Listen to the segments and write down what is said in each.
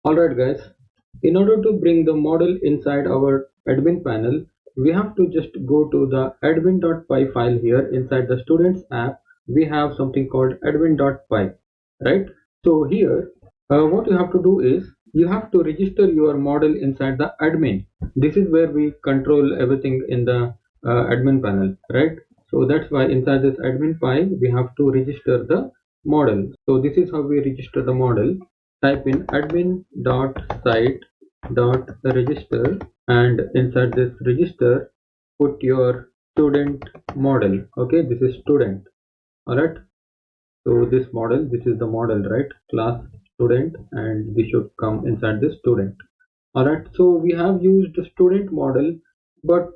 Alright guys, in order to bring the model inside our admin panel, we have to just go to the admin.py file here. Inside the students app, we have something called admin.py, right? So here, what you have to do is, you have to register your model inside the admin. This is where we control everything in the admin panel, right? So that's why inside this admin file, we have to register the model. So this is how we register the model. Type in admin.site.register, and inside this register put your student model. Okay, this is student. All right, so this model, this is the model, right? Class student, and this should come inside this student. All right, so we have used the student model, but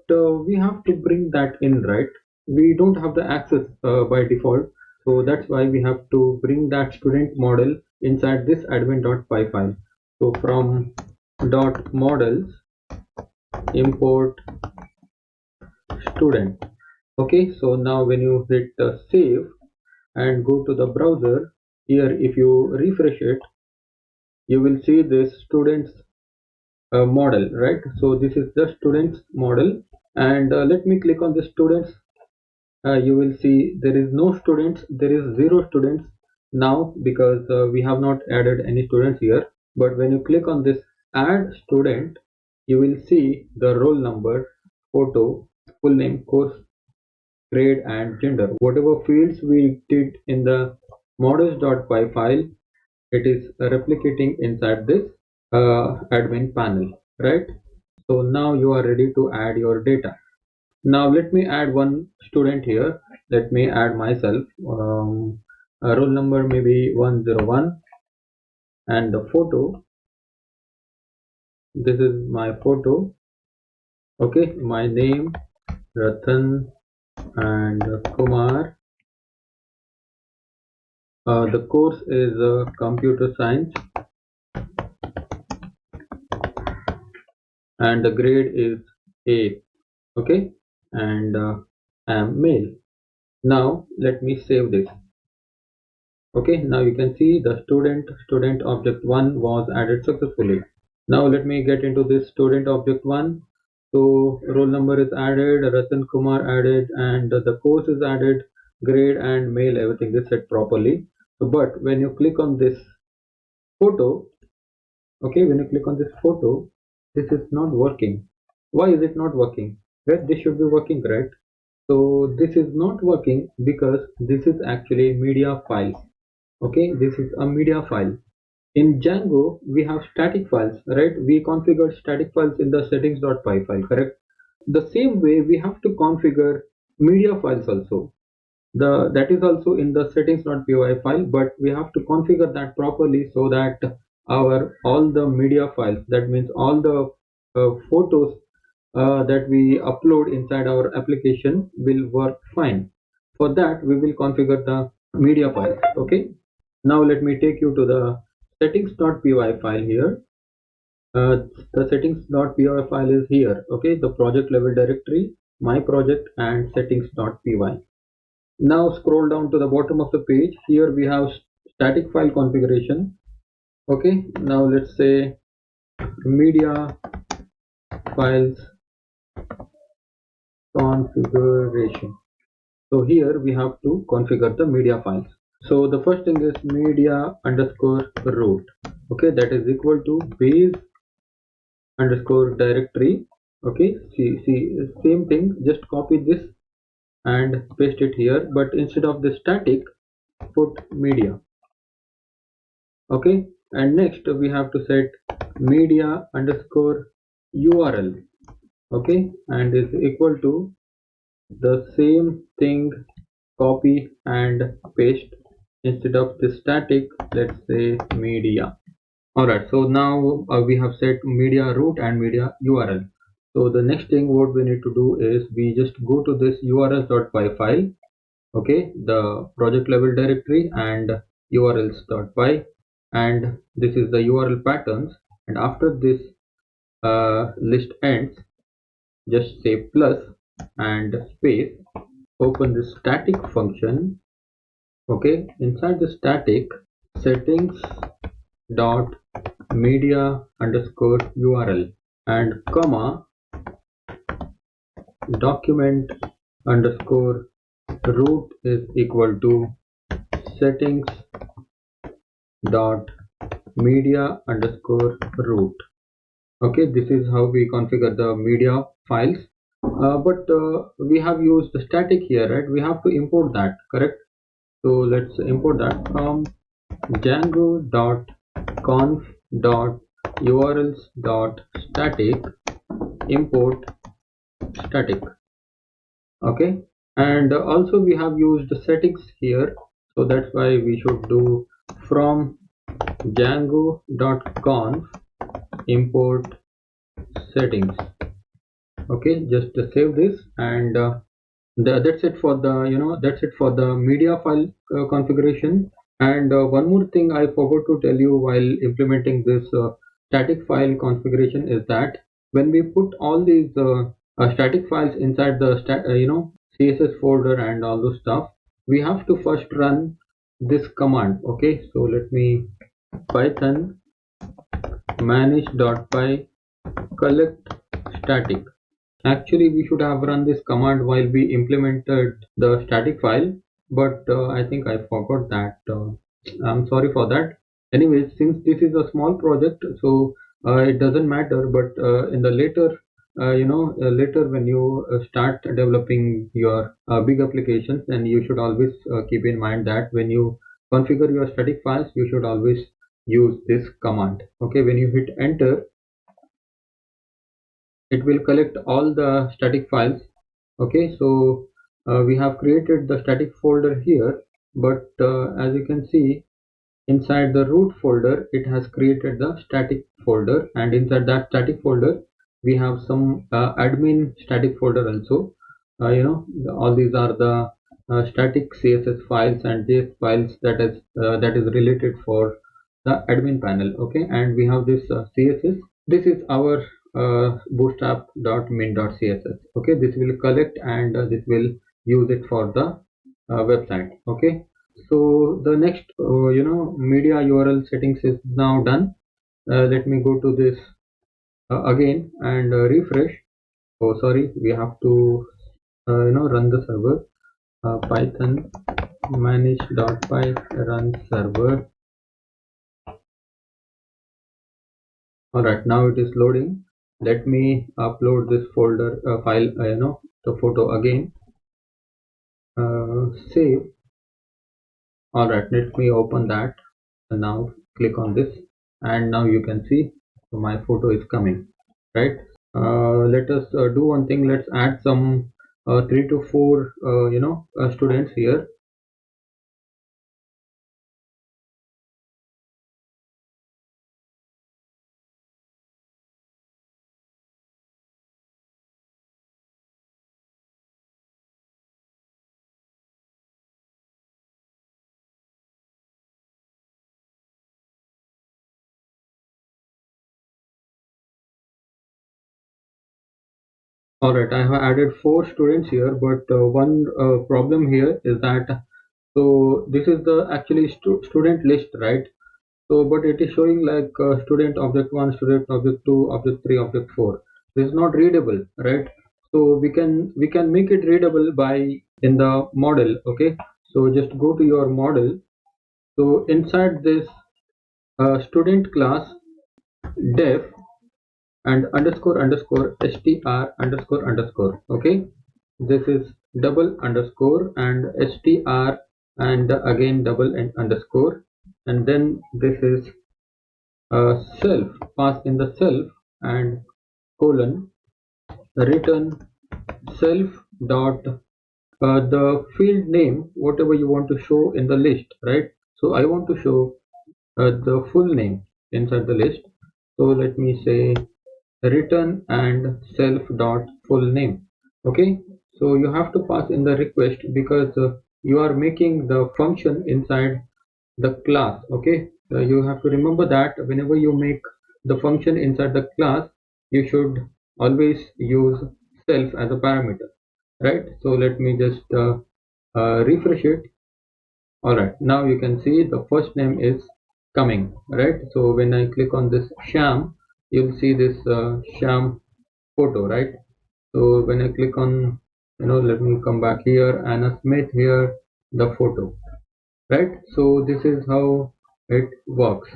we have to bring that in, right? We don't have the access by default, so that's why we have to bring that student model inside this admin.py file. So from dot models import student. Okay, so now when you hit save and go to the browser, here if you refresh it, you will see this students model, right? So this is the students model, and let me click on the students. You will see there is no students, there is 0 students now, because we have not added any students here. But when you click on this add student, you will see the roll number, photo, full name, course, grade, and gender. Whatever fields we did in the models.py file, it is replicating inside this admin panel, right? So now you are ready to add your data. Now let me add one student here. Let me add myself. Roll number maybe 101, and the photo, this is my photo. Okay, my name Rathan and Kumar. The course is computer science, and the grade is A. Okay, and I am male. Now let me save this. Okay, now you can see the student object 1 was added successfully. Now let me get into this student object 1. So roll number is added, Ratan Kumar added, and the course is added, grade and mail, everything is set properly. So, but when you click on this photo, okay, when you click on this photo, this is not working. Why is it not working? Right, this should be working, right? So this is not working because this is actually media files. Okay, this is a media file. In Django, we have static files, right? We configured static files in the settings.py file, correct? The same way we have to configure media files also. That is also in the settings.py file, but we have to configure that properly so that our all the media files, that means all the photos that we upload inside our application will work fine. For that, we will configure the media files. Okay, now let me take you to the settings.py file here. The settings.py file is here. Okay, the project level directory, my project, and settings.py. Now scroll down to the bottom of the page. Here we have static file configuration. Okay, now let's say media files configuration. So here we have to configure the media files. So the first thing is media underscore root. Okay, that is equal to base underscore directory. Okay, see same thing, just copy this and paste it here, but instead of the static, put media. Okay, and next we have to set media underscore URL. Okay, and is equal to the same thing, copy and paste. Instead of the static, let's say media. Alright, so now we have set media root and media URL. So the next thing what we need to do is we just go to this urls.py file. Okay, the project level directory and urls.py, and this is the URL patterns, and after this list ends, just say plus and space, open the static function. Okay, inside the static, settings dot media underscore URL and comma document underscore root is equal to settings dot media underscore root. Okay, this is how we configure the media files. But we have used the static here, right? We have to import that, correct? So let's import that from django.conf.urls.static import static. Okay, and also we have used the settings here, so that's why we should do from django.conf import settings. Okay, just save this, and that's it for the that's it for the media file configuration. And one more thing I forgot to tell you while implementing this static file configuration is that when we put all these static files inside the CSS folder and all those stuff, we have to first run this command. Okay, so let me python manage.py collect static. Actually, we should have run this command while we implemented the static file, but I think I forgot that. I'm sorry for that. Anyways, since this is a small project, so it doesn't matter. But in the later, later when you start developing your big applications, then you should always keep in mind that when you configure your static files, you should always use this command. Okay, when you hit enter, it will collect all the static files. Okay, so we have created the static folder here, but as you can see, inside the root folder it has created the static folder, and inside that static folder we have some admin static folder also. All these are the static CSS files and JS files that is related for the admin panel. Okay, and we have this CSS. This is our bootstrap.min.css. Okay, this will collect, and this will use it for the website. Okay, so the next media URL settings is now done. Let me go to this again and refresh. Oh, sorry, we have to run the server. Python manage.py run server. All right, now it is loading. Let me upload this folder file, the photo again. Save. All right, let me open that, and now click on this, and now you can see my photo is coming, right? Let us do one thing. Let's add some 3 to 4 students here. All right, I have added 4 students here, but one problem here is that, so this is the actually student list, right? So, but it is showing like student object 1, student object 2, object 3, object 4. This is not readable, right? So we can make it readable by in the model. Okay, so just go to your model. So inside this student class def and underscore underscore str underscore underscore. Okay, this is double underscore and str and again double and underscore, and then this is self, pass in the self and colon return self dot the field name whatever you want to show in the list, right? So I want to show the full name inside the list, so let me say return and self dot full name. Okay, so you have to pass in the request because you are making the function inside the class. Okay, you have to remember that whenever you make the function inside the class, you should always use self as a parameter, right? So let me just refresh it. All right, now you can see the first name is coming, right? So when I click on this Sham, you'll see this Sham photo, right? So when I click on, let me come back here, Anna Smith here, the photo, right? So this is how it works.